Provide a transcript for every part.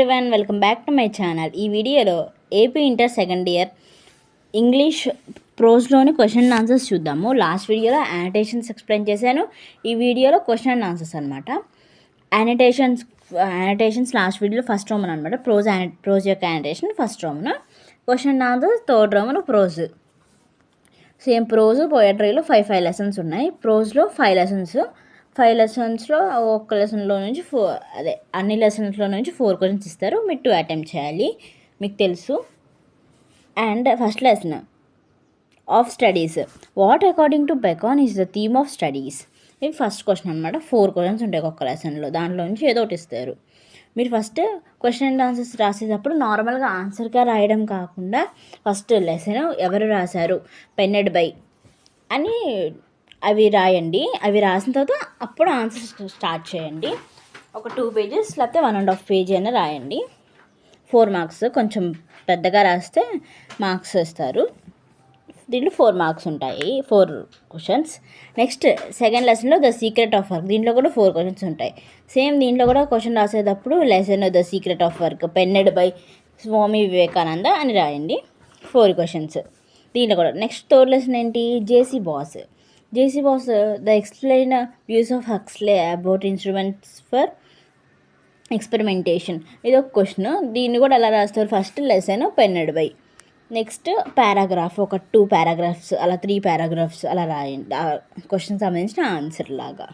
Everyone, welcome back to my channel. ఈ వీడియోలో AP inter second year English ప్రోజ్లోని question and answers చూద్దాము. Last వీడియోలో యానిటేషన్స్ ఎక్స్ప్లెయిన్ చేశాను. ఈ వీడియోలో క్వశ్చన్ అండ్ ఆన్సర్స్ అనమాట. యానిటేషన్స్ లాస్ట్ వీడియోలో ఫస్ట్ రోమన్ అనమాట. ప్రోజ్ యొక్క annotation first Roman, question and answers third Roman prose. Same prose పోయట్రీలో ఫైవ్ లెసన్స్ ఉన్నాయి. ప్రోజ్లో 5 లెసన్స్లో ఒక్క లెసన్లో నుంచి అన్ని లెసన్స్లో నుంచి 4 క్వశ్చన్స్ ఇస్తారు. మీరు 2 అటెంప్ట్ చేయాలి, మీకు తెలుసు. And first lesson of studies. What according to Bacon is the theme of studies. ఇది ఫస్ట్ క్వశ్చన్ అనమాట. 4 క్వశ్చన్స్ ఉంటాయి ఒక్క లెసన్లో, దాంట్లో నుంచి ఏదో ఒకటి ఇస్తారు. మీరు ఫస్ట్ క్వశ్చన్ అండ్ ఆన్సర్స్ రాసేటప్పుడు నార్మల్గా ఆన్సర్గా రాయడం కాకుండా ఫస్ట్ లెసన్ ఎవరు రాశారు, పెన్నెడ్ బై అని అవి రాయండి. అవి రాసిన తర్వాత అప్పుడు ఆన్సర్ స్టార్ట్ చేయండి. ఒక 2 పేజెస్ లేకపోతే 1.5 పేజీ అయినా రాయండి. 4 మార్క్స్. కొంచెం పెద్దగా రాస్తే మార్క్స్ ఇస్తారు. దీంట్లో 4 మార్క్స్ ఉంటాయి, 4 క్వశ్చన్స్. నెక్స్ట్ సెకండ్ లెసన్లో ద సీక్రెట్ ఆఫ్ వర్క్. దీంట్లో కూడా 4 క్వశ్చన్స్ ఉంటాయి. సేమ్ దీంట్లో కూడా క్వశ్చన్ రాసేటప్పుడు lesson the secret of work penned by Swami Vivekananda అని రాయండి. 4 క్వశ్చన్స్ దీంట్లో కూడా. నెక్స్ట్ థర్డ్ లెసన్ ఏంటి, జేసీ బాస్. The explain views of Huxley about instruments for experimentation. ఇది ఒక క్వశ్చన్. దీన్ని కూడా ఎలా రాస్తారు, first lesson penned by, next paragraph, ఒక 2 పారాగ్రాఫ్స్ అలా 3 పారాగ్రాఫ్స్ అలా రాయండి. ఆ క్వశ్చన్ సంబంధించిన ఆన్సర్ లాగా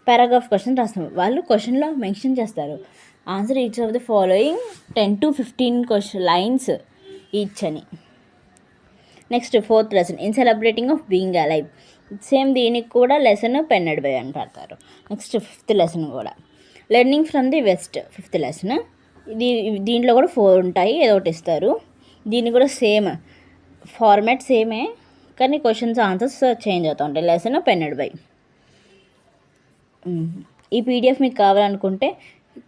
పారాగ్రాఫ్ క్వశ్చన్ రాస్తాం. వాళ్ళు క్వశ్చన్లో మెన్షన్ చేస్తారు answer each of the following 10 to 15 lines each అని. Next fourth lesson in celebrating of being alive. Same దీనికి కూడా లెసన్ పెన్నెడ్ బై అని పెడతారు. నెక్స్ట్ ఫిఫ్త్ లెసన్ కూడా learning from the west. Fifth lesson దీంట్లో కూడా 4 ఉంటాయి, ఏదో ఒకటి ఇస్తారు. దీన్ని కూడా సేమ్ ఫార్మాట్ సేమే, కానీ క్వశ్చన్స్ ఆన్సర్స్ చేంజ్ అవుతూ ఉంటాయి. Lesson penned by. ఈ పీడిఎఫ్ మీకు కావాలనుకుంటే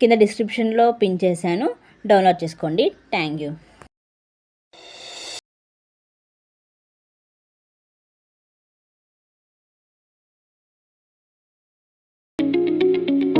కింద డిస్క్రిప్షన్లో పిన్ చేశాను, డౌన్లోడ్ చేసుకోండి. Thank you.